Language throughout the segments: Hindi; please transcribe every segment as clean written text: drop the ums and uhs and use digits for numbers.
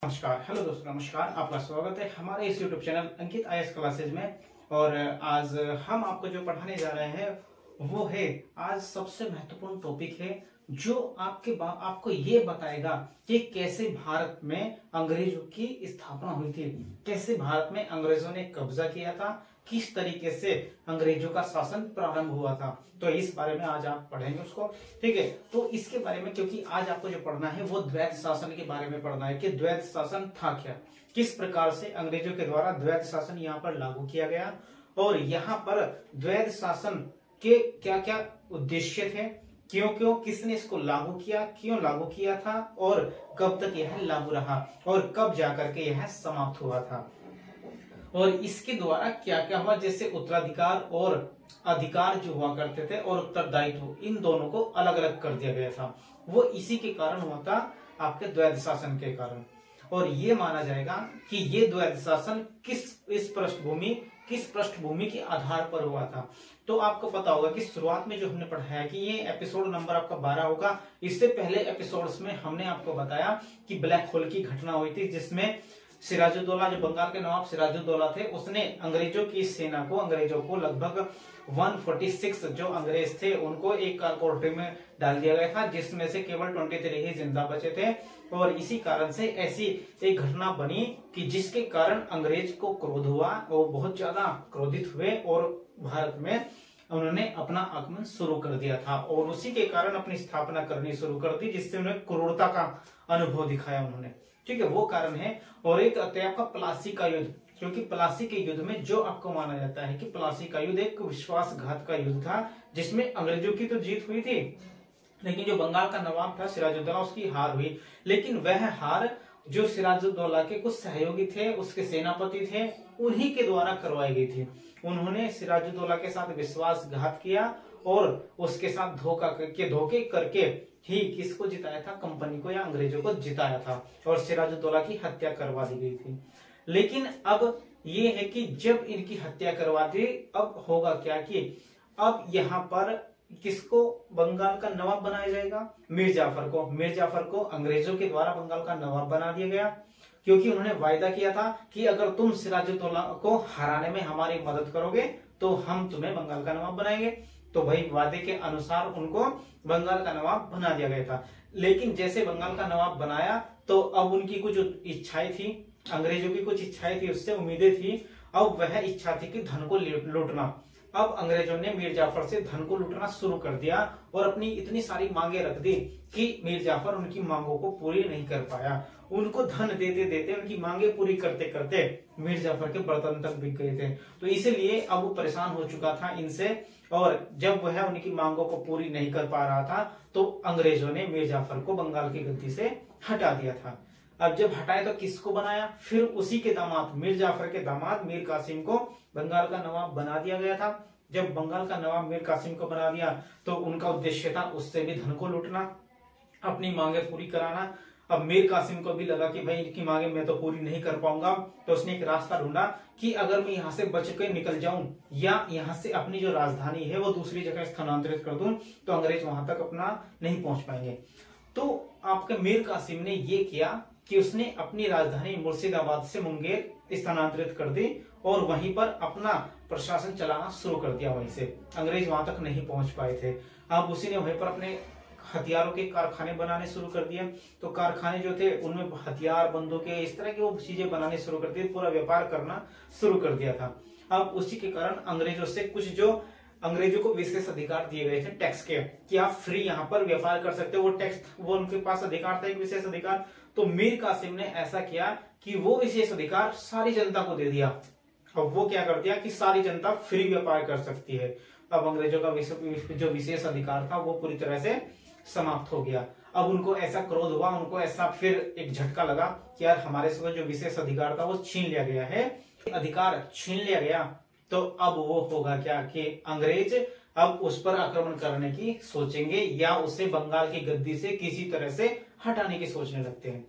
नमस्कार। हेलो दोस्तों, नमस्कार। आपका स्वागत है हमारे इस YouTube चैनल अंकित IAS क्लासेज में। और आज हम आपको जो पढ़ाने जा रहे हैं वो है, आज सबसे महत्वपूर्ण टॉपिक है जो आपको ये बताएगा कि कैसे भारत में अंग्रेजों की स्थापना हुई थी, कैसे भारत में अंग्रेजों ने कब्जा किया था, किस तरीके से अंग्रेजों का शासन प्रारंभ हुआ था। तो इस बारे में आज आप पढ़ेंगे उसको, ठीक है। तो इसके बारे में, क्योंकि आज आपको जो पढ़ना है वो द्वैध शासन के बारे में पढ़ना है कि द्वैध शासन था क्या, किस प्रकार से अंग्रेजों के द्वारा द्वैध शासन यहाँ पर लागू किया गया और यहाँ पर द्वैध शासन के क्या क्या उद्देश्य थे, क्यों क्यों किसने इसको लागू किया, क्यों लागू किया था और कब तक यह लागू रहा और कब जाकर के यह समाप्त हुआ था, और इसके द्वारा क्या क्या हुआ। जैसे उत्तराधिकार और अधिकार जो हुआ करते थे और उत्तरदायित्व, इन दोनों को अलग अलग कर दिया गया था। वो इसी के कारण हुआ था, आपके द्वैध शासन के कारण। और ये माना जाएगा कि ये द्वैध शासन किस पृष्ठभूमि के आधार पर हुआ था। तो आपको पता होगा कि शुरुआत में जो हमने पढ़ाया कि ये एपिसोड नंबर आपका 12 होगा। इससे पहले एपिसोड्स में हमने आपको बताया कि ब्लैक होल की घटना हुई थी, जिसमें सिराजुद्दौला, जो बंगाल के नवाब सिराजुद्दौला थे, उसने अंग्रेजों की सेना को, अंग्रेजों को लगभग 146 जो अंग्रेज थे उनको एक कोठरी में डाल दिया गया था, जिसमें से केवल 23 ही जिंदा बचे थे। और इसी कारण से ऐसी एक घटना बनी कि जिसके कारण अंग्रेज को क्रोध हुआ और बहुत ज्यादा क्रोधित हुए और भारत में उन्होंने अपना आगमन शुरू कर दिया था और उसी के कारण अपनी स्थापना करनी शुरू कर दी, जिससे उन्हें क्रूरता का अनुभव दिखाया उन्होंने, ठीक है, वो कारण है। और एक आपका प्लासी का युद्ध, क्योंकि प्लासी के युद्ध में जो आपको माना जाता है कि प्लासी का युद्ध एक विश्वासघात का युद्ध था, जिसमें अंग्रेजों की तो जीत हुई थी, लेकिन जो बंगाल का नवाब था सिराजुद्दौला, उसकी हार हुई। लेकिन वह हार जो सिराजुद्दौला के कुछ सहयोगी थे, उसके सेनापति थे, उन्हीं के द्वारा करवाई गई थी। उन्होंने सिराजुद्दौला के साथ विश्वासघात किया और उसके साथ धोखे करके ही किसको जिताया था, कंपनी को या अंग्रेजों को जिताया था और सिराजुद्दौला की हत्या करवा दी गई थी। लेकिन अब ये है कि जब इनकी हत्या करवा दी, अब होगा क्या कि अब यहाँ पर किसको बंगाल का नवाब बनाया जाएगा, मीर जाफर को अंग्रेजों के द्वारा बंगाल का नवाब बना दिया गया, क्योंकि उन्होंने वायदा किया था कि अगर तुम सिराजुद्दौला को हराने में हमारी मदद करोगे तो हम तुम्हें बंगाल का नवाब बनाएंगे। तो भाई वादे के अनुसार उनको बंगाल का नवाब बना दिया गया था। लेकिन जैसे बंगाल का नवाब बनाया तो अब उनकी कुछ इच्छाएं थी, अंग्रेजों की कुछ इच्छाएं थी, उससे उम्मीदें थी। अब वह इच्छा थी कि धन को लूटना। अब अंग्रेजों ने मीर जाफर से धन को लूटना शुरू कर दिया और अपनी इतनी सारी मांगे रख दी कि मीर जाफर उनकी मांगों को पूरी नहीं कर पाया। उनको धन देते देते, उनकी मांगे पूरी करते करते मीर जाफर के बर्तन तक बिक गए थे। तो इसलिए अब वो परेशान हो चुका था इनसे, और जब वह उनकी मांगों को पूरी नहीं कर पा रहा था तो अंग्रेजों ने मीर जाफर को बंगाल की गद्दी से हटा दिया था। अब जब हटाए तो किसको बनाया, फिर उसी के दामाद, मीर जाफर के दामाद मीर कासिम को बंगाल का नवाब बना दिया गया था। जब बंगाल का नवाब मीर कासिम को बना दिया तो उनका उद्देश्य था उससे भी धन को लूटना, अपनी मांगे पूरी कराना। अब मीर कासिम को भी लगा कि भाई इनकी मांगे मैं तो पूरी नहीं कर पाऊंगा, तो उसने एक रास्ता ढूंढा कि अगर मैं यहाँ से बच के निकल जाऊं या यहाँ से अपनी जो राजधानी है वो दूसरी जगह स्थानांतरित कर दूं तो अंग्रेज वहां तक अपना नहीं पहुंच पाएंगे। तो आपके मीर कासिम ने ये किया कि उसने अपनी राजधानी मुर्शिदाबाद से मुंगेर स्थानांतरित कर दी और वहीं पर अपना प्रशासन चलाना शुरू कर दिया। वहीं से अंग्रेज वहां तक नहीं पहुंच पाए थे। अब उसी ने वहीं पर अपने हथियारों के कारखाने बनाने शुरू कर दिए। तो कारखाने जो थे उनमें हथियार, बंदूकें, इस तरह की वो चीजें बनाने शुरू कर दी, पूरा व्यापार करना शुरू कर दिया था। अब उसी के कारण अंग्रेजों से कुछ जो अंग्रेजों को विशेष अधिकार दिए गए थे टैक्स के, कि आप फ्री यहाँ पर व्यापार कर सकते हो, वो टैक्स, वो उनके पास अधिकार था, एक विशेष अधिकार। तो मीर कासिम ने ऐसा किया कि वो विशेष अधिकार सारी जनता को दे दिया। अब वो क्या कर दिया कि सारी जनता फ्री व्यापार कर सकती है। अब अंग्रेजों का जो विशेष अधिकार था वो पूरी तरह से समाप्त हो गया। अब उनको ऐसा क्रोध हुआ, उनको ऐसा फिर एक झटका लगा कि यार हमारे से जो विशेष अधिकार था वो छीन लिया गया है, अधिकार छीन लिया गया। तो अब वो होगा क्या कि अंग्रेज अब उस पर आक्रमण करने की सोचेंगे या उसे बंगाल की गद्दी से किसी तरह से हटाने की सोचने लगते हैं।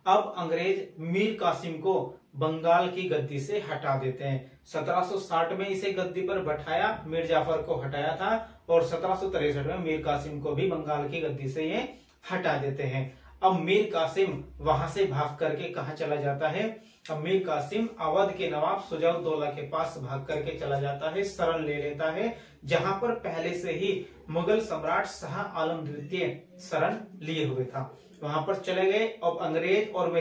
अब अंग्रेज मीर कासिम को बंगाल की गद्दी से हटा देते हैं। 1760 में इसे गद्दी पर बैठाया, मीर जाफर को हटाया था और 1763 में मीर कासिम को भी बंगाल की गद्दी से ये हटा देते हैं। अब मीर कासिम वहां से भाग करके कहा चला जाता है? अब मीर कासिम अवध के नवाब सुजाउद्दौला के पास भाग करके चला जाता है, शरण ले लेता है, जहां पर पहले से ही मुगल सम्राट शाह आलम द्वितीय शरण लिए हुए था। वहां पर चले गए। अब अंग्रेज और वे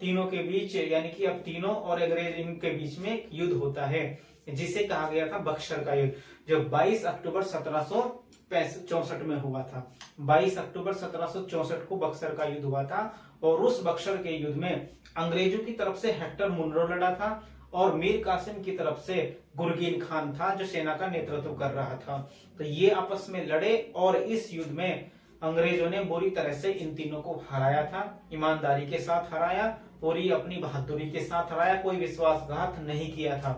तीनों के बीच, यानी कि अब तीनों और अंग्रेज इनके बीच में एक युद्ध होता है, जिसे कहा गया था बक्सर का युद्ध, जो 22 अक्टूबर 1764 में हुआ था। 22 अक्टूबर 1764 को बक्सर का युद्ध हुआ था। और उस बक्सर के युद्ध में अंग्रेजों की तरफ से हेक्टर मुनरो लड़ा था और मीर कासिम की तरफ से गुरगीन खान था, जो सेना का नेतृत्व कर रहा था। तो ये आपस में लड़े और इस युद्ध में अंग्रेजों ने बुरी तरह से इन तीनों को हराया था, ईमानदारी के साथ हराया, पूरी अपनी बहादुरी के साथ हराया, कोई विश्वासघात नहीं किया था।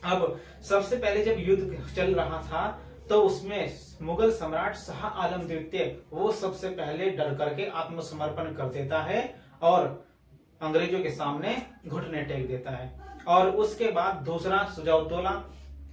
अब सबसे पहले जब युद्ध चल रहा था तो उसमें मुगल सम्राट शाह आलम द्वितीय वो सबसे पहले डर करके आत्मसमर्पण कर देता है और अंग्रेजों के सामने घुटने टेक देता है। और उसके बाद दूसरा सुजाउद्दौला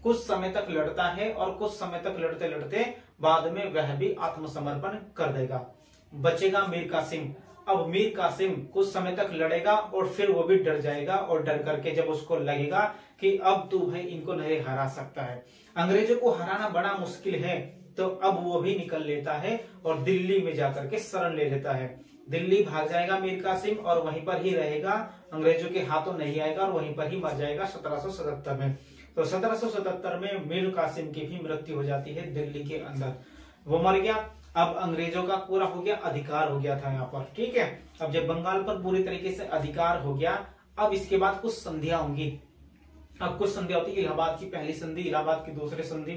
कुछ समय तक लड़ता है और कुछ समय तक लड़ते लड़ते बाद में वह भी आत्मसमर्पण कर देगा। बचेगा मीर कासिम। अब मीर कासिम कुछ समय तक लड़ेगा और फिर वो भी डर जाएगा और डर करके जब उसको लगेगा कि अब तू भाई इनको नहीं हरा सकता है, अंग्रेजों को हराना बड़ा मुश्किल है, तो अब वो भी निकल लेता है और दिल्ली में जाकर के शरण ले लेता है। दिल्ली भाग जाएगा मीर कासिम और वहीं पर ही रहेगा, अंग्रेजों के हाथों नहीं आएगा और वहीं पर ही मर जाएगा 1777 में। तो 1777 में मीर कासिम की भी मृत्यु हो जाती है दिल्ली के अंदर, वो मर गया। अब अंग्रेजों का पूरा हो गया, अधिकार हो गया था यहाँ पर, ठीक है। अब जब बंगाल पर पूरी तरीके से अधिकार हो गया, अब इसके बाद कुछ संधियां होंगी। अब कुछ संधियां होती, इलाहाबाद की पहली संधि, इलाहाबाद की दूसरी संधि।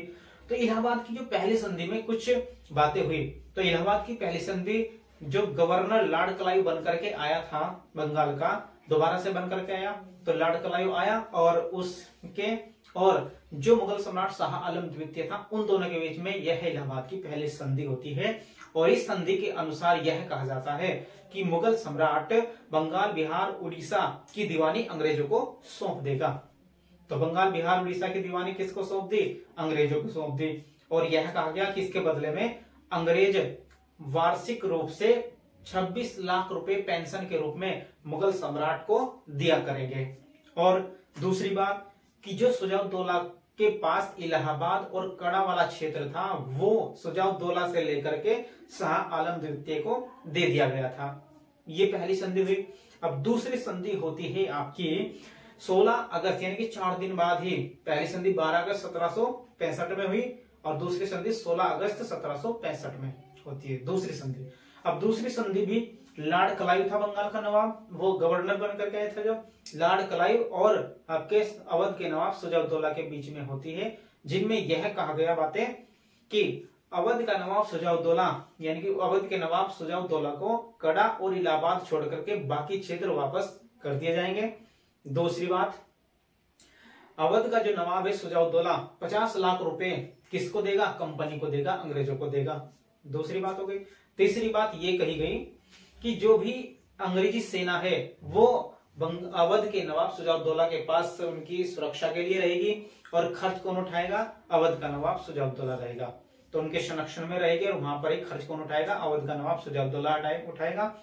तो इलाहाबाद की जो पहली संधि में कुछ बातें हुई। तो इलाहाबाद की पहली संधि जो गवर्नर लॉर्ड क्लाइव बनकर के आया था बंगाल का, दोबारा से बनकर के आया, तो लॉर्ड क्लाइव आया और उसके और जो मुगल सम्राट शाह आलम द्वितीय था, उन दोनों के बीच में यह इलाहाबाद की पहली संधि होती है। और इस संधि के अनुसार यह कहा जाता है कि मुगल सम्राट बंगाल, बिहार, उड़ीसा की दीवानी अंग्रेजों को सौंप देगा। तो बंगाल, बिहार, उड़ीसा की दीवानी किसको सौंप दी? अंग्रेजों को सौंप दी। और यह कहा गया कि इसके बदले में अंग्रेज वार्षिक रूप से 26 लाख रुपए पेंशन के रूप में मुगल सम्राट को दिया करेंगे। और दूसरी बात कि जो सुजाउद्दौला के पास इलाहाबाद और कड़ा वाला क्षेत्र था, वो सुजाउद्दौला से लेकर के शाह आलम द्वितीय को दे दिया गया था। ये पहली संधि हुई। अब दूसरी संधि होती है आपकी 16 अगस्त, यानी कि 4 दिन बाद ही। पहली संधि 12 अगस्त 1765 में हुई और दूसरी संधि 16 अगस्त 1765 में होती है दूसरी संधि। अब दूसरी संधि भी लॉर्ड क्लाइव था बंगाल का नवाब, वो गवर्नर बनकर के आए थे, जो लॉर्ड क्लाइव और आपके अवध के नवाब सुजाउद्दौला के बीच में होती है, जिनमें यह कहा गया बातें कि अवध का नवाब सुजाउद्दौला, यानी कि अवध के नवाब सुजाउद्दौला को कड़ा और इलाहाबाद छोड़ करके बाकी क्षेत्र वापस कर दिए जाएंगे। दूसरी बात, अवध का जो नवाब है सुजाउद्दौला 50 लाख रुपए किसको देगा? कंपनी को देगा, अंग्रेजों को देगा। दूसरी बात हो गई। तीसरी बात ये कही गई कि जो भी अंग्रेजी सेना है वो अवध के नवाब सुजाउद्दौला के पास उनकी सुरक्षा के लिए रहेगी और खर्च कौन उठाएगा? अवध का नवाब सुजाउद्दौला रहेगा। तो उनके संरक्षण में रहेगी और वहां पर ही खर्च कौन उठाएगा? अवध का नवाब सुजाउद्दौला उठाएगा।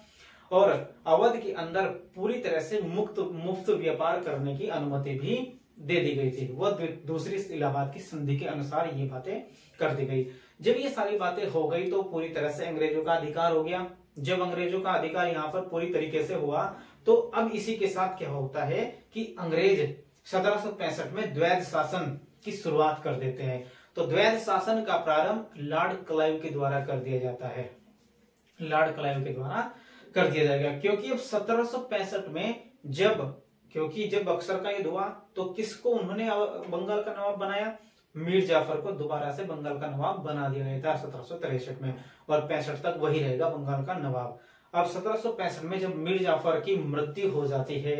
और अवध के अंदर पूरी तरह से मुफ्त व्यापार करने की अनुमति भी दे दी गई थी। वह दूसरी इलाहाबाद की संधि के अनुसार ये बातें कर दी गई। जब ये सारी बातें हो गई तो पूरी तरह से अंग्रेजों का अधिकार हो गया। जब अंग्रेजों का अधिकार यहाँ पर पूरी तरीके से हुआ तो अब इसी के साथ क्या होता है कि अंग्रेज 1765 में द्वैध शासन की शुरुआत कर देते हैं। तो द्वैध शासन का प्रारंभ लॉर्ड क्लाइव के द्वारा कर दिया जाता है, लॉर्ड क्लाइव के द्वारा कर दिया जाएगा। क्योंकि अब 1765 में जब बक्सर का युद्ध हुआ तो किसको उन्होंने बंगाल का नवाब बनाया? मीर जाफर को दोबारा से बंगाल का नवाब बना दिया गया था 1763 में, और 65 तक वही रहेगा बंगाल का नवाब। अब 1765 में जब मीर जाफर की मृत्यु हो जाती है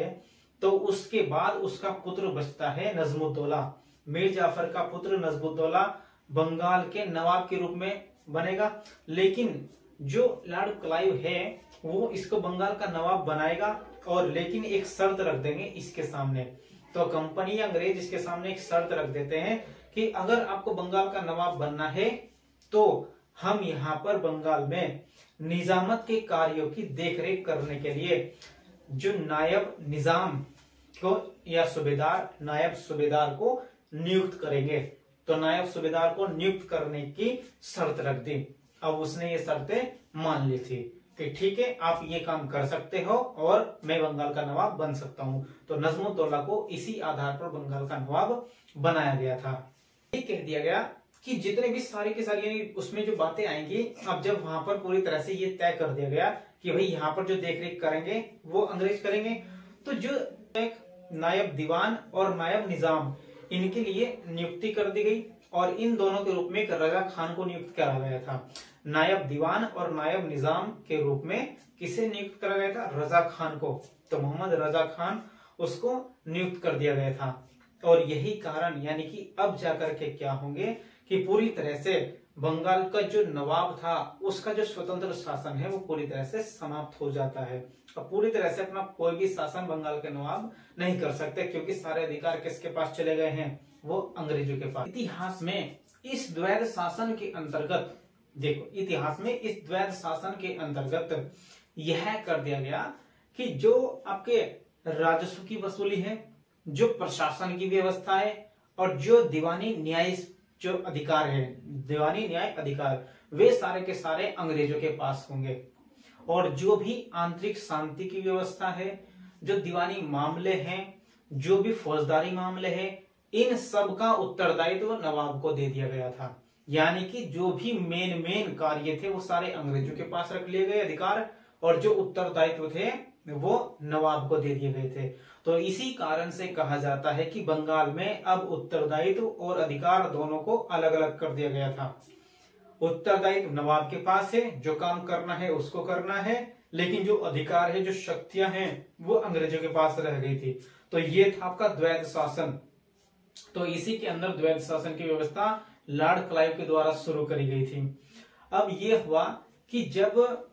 तो उसके बाद उसका पुत्र बचता है नजमुद्दौला। मीर जाफर का पुत्र नजमुद्दौला बंगाल के नवाब के रूप में बनेगा, लेकिन जो लॉर्ड क्लाइव है वो इसको बंगाल का नवाब बनाएगा और लेकिन एक शर्त रख देंगे इसके सामने। तो कंपनी अंग्रेज इसके सामने एक शर्त रख देते हैं कि अगर आपको बंगाल का नवाब बनना है तो हम यहाँ पर बंगाल में निजामत के कार्यों की देखरेख करने के लिए जो नायब निजाम को या सूबेदार, नायब सूबेदार को नियुक्त करेंगे। तो नायब सूबेदार को नियुक्त करने की शर्त रख दी। अब उसने ये शर्तें मान ली थी कि ठीक है, आप ये काम कर सकते हो और मैं बंगाल का नवाब बन सकता हूं। तो नजमुद्दौला को इसी आधार पर बंगाल का नवाब बनाया गया था। ये कह दिया गया कि जितने भी सारी की सारी उसमें जो बातें आएंगी, अब जब वहां पर पूरी तरह से ये तय कर दिया गया कि भाई यहाँ पर जो देखरेख करेंगे वो अंग्रेज करेंगे, तो जो एक नायब दीवान और नायब निजाम इनके लिए नियुक्ति कर दी गई और इन दोनों के रूप में एक रजा खान को नियुक्त करा गया था। नायब दीवान और नायब निजाम के रूप में किसे नियुक्त करा गया था? रजा खान को। तो मोहम्मद रजा खान उसको नियुक्त कर दिया गया था। और यही कारण यानी कि अब जाकर के क्या होंगे कि पूरी तरह से बंगाल का जो नवाब था उसका जो स्वतंत्र शासन है वो पूरी तरह से समाप्त हो जाता है। अब पूरी तरह से अपना कोई भी शासन बंगाल के नवाब नहीं कर सकते, क्योंकि सारे अधिकार किसके पास चले गए हैं? वो अंग्रेजों के पास। इतिहास में इस द्वैध शासन के अंतर्गत देखो, इतिहास में इस द्वैध शासन के अंतर्गत यह कर दिया गया कि जो आपके राजस्व की वसूली है, जो प्रशासन की व्यवस्था है और जो दीवानी न्याय जो अधिकार है, दीवानी न्याय अधिकार, वे सारे के सारे अंग्रेजों के पास होंगे। और जो भी आंतरिक शांति की व्यवस्था है, जो दीवानी मामले हैं, जो भी फौजदारी मामले हैं, इन सब का उत्तरदायित्व नवाब को दे दिया गया था। यानी कि जो भी मेन कार्य थे वो सारे अंग्रेजों के पास रख लिए गए अधिकार, और जो उत्तरदायित्व थे वो नवाब को दे दिए गए थे। तो इसी कारण से कहा जाता है कि बंगाल में अब उत्तरदायित्व और अधिकार दोनों को अलग अलग कर दिया गया था। उत्तरदायित्व नवाब के पास है, जो काम करना है उसको करना है, लेकिन जो अधिकार है, जो शक्तियां हैं, वो अंग्रेजों के पास रह गई थी। तो ये था आपका द्वैध शासन। तो इसी के अंदर द्वैध शासन की व्यवस्था लॉर्ड क्लाइव के द्वारा शुरू करी गई थी। अब ये हुआ कि जब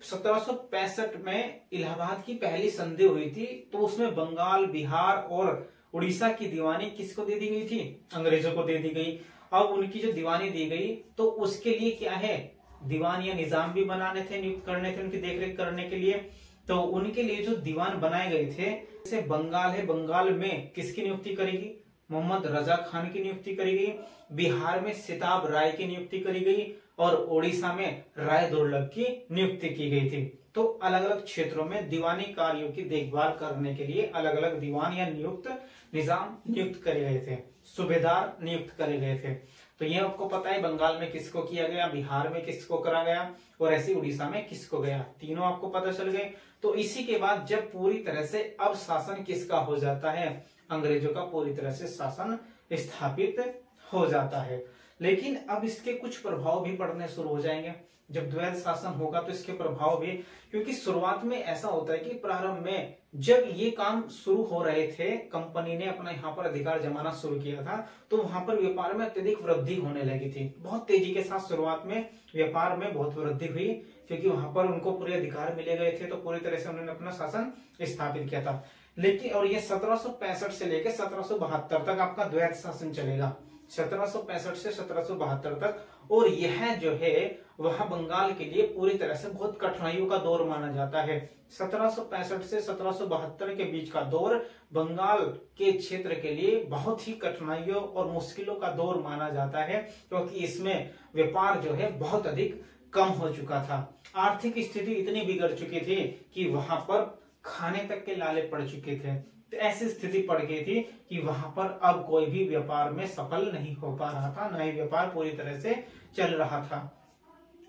1765 में इलाहाबाद की पहली संधि हुई थी, तो उसमें बंगाल, बिहार और उड़ीसा की दीवानी किसको दे दी गई थी? अंग्रेजों को दे दी गई। अब उनकी जो दीवानी दी गई तो उसके लिए क्या है, दीवान या निजाम भी बनाने थे, नियुक्त करने थे उनकी देखरेख करने के लिए। तो उनके लिए जो दीवान बनाए गए थे, जैसे बंगाल है, बंगाल में किसकी नियुक्ति करेगी? मोहम्मद रजा खान की नियुक्ति करी गई। बिहार में सिताब राय की नियुक्ति करी गई और ओडिशा में राय दुर्लभ की नियुक्ति की गई थी। तो अलग अलग क्षेत्रों में दीवानी कार्यों की देखभाल करने के लिए अलग अलग दीवान या नियुक्त निजाम नियुक्त करे गए थे, सूबेदार नियुक्त करे गए थे। तो ये आपको पता है बंगाल में किसको किया गया, बिहार में किसको करा गया और ऐसे उड़ीसा में किसको गया, तीनों आपको पता चल गए। तो इसी के बाद जब पूरी तरह से अब शासन किसका हो जाता है, अंग्रेजों का पूरी तरह से शासन स्थापित हो जाता है। लेकिन अब इसके कुछ प्रभाव भी पड़ने शुरू हो जाएंगे। जब द्वैध शासन होगा तो इसके प्रभाव भी, क्योंकि शुरुआत में ऐसा होता है कि प्रारंभ में जब ये काम शुरू हो रहे थे, कंपनी ने अपना यहाँ पर अधिकार जमाना शुरू किया था, तो वहां पर व्यापार में अत्यधिक वृद्धि होने लगी थी। बहुत तेजी के साथ शुरुआत में व्यापार में बहुत वृद्धि हुई, क्योंकि वहां पर उनको पूरे अधिकार मिले गए थे, तो पूरी तरह से उन्होंने अपना शासन स्थापित किया था। लेकिन और ये 1765 से लेकर 1772 तक आपका द्वैध शासन चलेगा, 1765 से 1772 तक। और यह जो है वह बंगाल के लिए पूरी तरह से बहुत कठिनाइयों का दौर माना जाता है। 1765 से 1772 के बीच का दौर बंगाल के क्षेत्र के लिए बहुत ही कठिनाइयों और मुश्किलों का दौर माना जाता है, क्योंकि इसमें व्यापार जो है बहुत अधिक कम हो चुका था। आर्थिक स्थिति इतनी बिगड़ चुकी थी कि वहां पर खाने तक के लाले पड़ चुके थे। तो ऐसी स्थिति पड़ गई थी कि वहां पर अब कोई भी व्यापार में सफल नहीं हो पा रहा था, न ही व्यापार पूरी तरह से चल रहा था।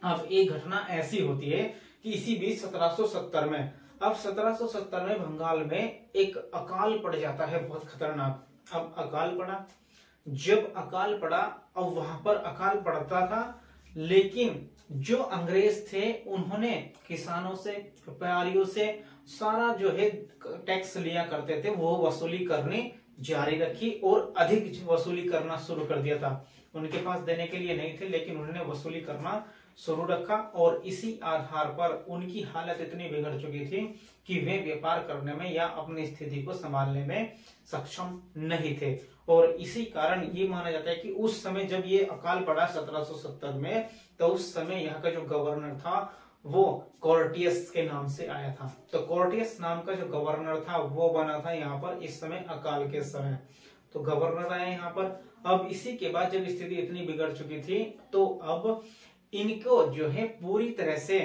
अब एक घटना ऐसी होती है कि इसी बीच 1770 में, अब 1770 में बंगाल में एक अकाल पड़ जाता है बहुत खतरनाक। अब अकाल पड़ा, जब अकाल पड़ा, अब वहां पर अकाल पड़ता था, लेकिन जो अंग्रेज थे उन्होंने किसानों से, व्यापारियों से सारा जो है टैक्स लिया करते थे, वो वसूली करनी जारी रखी और अधिक वसूली करना शुरू कर दिया था। उनके पास देने के लिए नहीं थे, लेकिन उन्होंने वसूली करना शुरू रखा और इसी आधार पर उनकी हालत इतनी बिगड़ चुकी थी कि वे व्यापार करने में या अपनी स्थिति को संभालने में सक्षम नहीं थे। और इसी कारण ये माना जाता है कि उस समय जब ये अकाल पड़ा 1770 में, तो उस समय यहाँ का जो गवर्नर था वो कॉर्टियस के नाम से आया था। तो कॉर्टियस नाम का जो गवर्नर था वो बना था यहाँ पर इस समय अकाल के समय। तो गवर्नर आया यहाँ पर। अब इसी के बाद जब स्थिति इतनी बिगड़ चुकी थी तो अब इनको जो है पूरी तरह से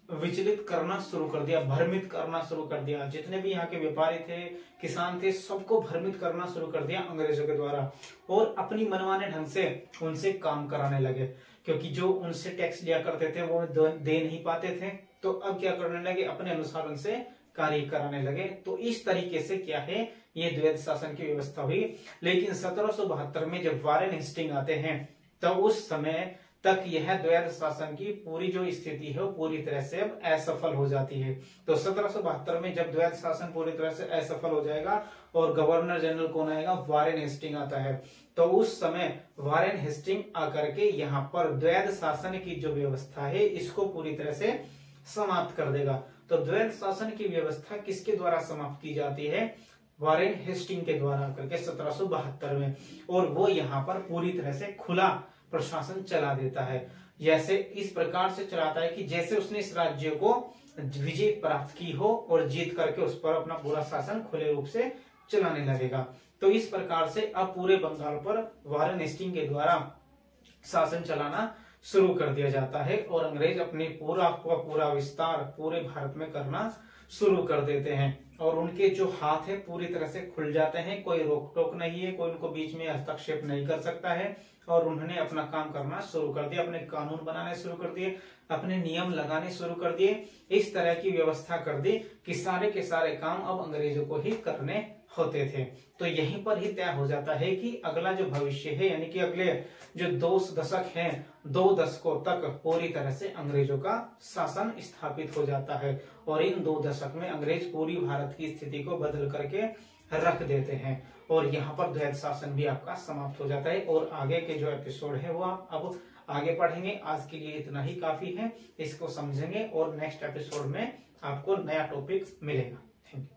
विचलित करना शुरू कर दिया, भ्रमित करना शुरू कर दिया। जितने भी यहाँ के व्यापारी थे, किसान थे, सबको भ्रमित करना शुरू कर दिया अंग्रेजों के द्वारा और अपनी मनमाने ढंग से उनसे काम कराने लगे, क्योंकि जो उनसे टैक्स लिया करते थे वो दे नहीं पाते थे। तो अब क्या करने लगे, अपने अनुसार उनसे कार्य कराने लगे। तो इस तरीके से क्या है, ये द्वैध शासन की व्यवस्था हुई। लेकिन 1772 में जब वारेन हेस्टिंग आते हैं तो उस समय तक यह द्वैध शासन की पूरी जो स्थिति है वो पूरी तरह से अब असफल हो जाती है। तो 1772 में जब द्वैध शासन पूरी तरह से असफल हो जाएगा और गवर्नर जनरल कौन आएगा, वारेन हेस्टिंग आता है। तो उस समय वारेन हेस्टिंग आकर के यहाँ पर द्वैध शासन की जो व्यवस्था है इसको पूरी तरह से समाप्त कर देगा। तो द्वैध शासन की व्यवस्था किसके द्वारा समाप्त की जाती है, वारेन हेस्टिंग के द्वारा करके 1772 में। और वो यहाँ पर पूरी तरह से खुला प्रशासन चला देता है। जैसे इस प्रकार से चलाता है कि जैसे उसने इस राज्य को विजय प्राप्त की हो और जीत करके उस पर अपना पूरा शासन खुले रूप से चलाने लगेगा। तो इस प्रकार से अब पूरे बंगाल पर वारेन हेस्टिंग के द्वारा शासन चलाना शुरू कर दिया जाता है और अंग्रेज अपने पूरा विस्तार पूरे भारत में करना शुरू कर देते हैं। और उनके जो हाथ है पूरी तरह से खुल जाते हैं, कोई रोक टोक नहीं है, कोई उनको बीच में हस्तक्षेप नहीं कर सकता है। और उन्होंने अपना काम करना शुरू कर दिया, अपने कानून बनाने शुरू कर दिए, अपने नियम लगाने शुरू कर दिए। इस तरह की व्यवस्था कर दी कि सारे के सारे काम अब अंग्रेजों को ही करने होते थे। तो यहीं पर ही तय हो जाता है कि अगला जो भविष्य है, यानी कि अगले जो 2 दशक हैं, 2 दशकों तक पूरी तरह से अंग्रेजों का शासन स्थापित हो जाता है। और इन 2 दशक में अंग्रेज पूरी भारत की स्थिति को बदल करके रख देते हैं और यहाँ पर द्वैध शासन भी आपका समाप्त हो जाता है। और आगे के जो एपिसोड है वो आप अब आगे पढ़ेंगे। आज के लिए इतना ही काफी है, इसको समझेंगे और नेक्स्ट एपिसोड में आपको नया टॉपिक मिलेगा। Thank you.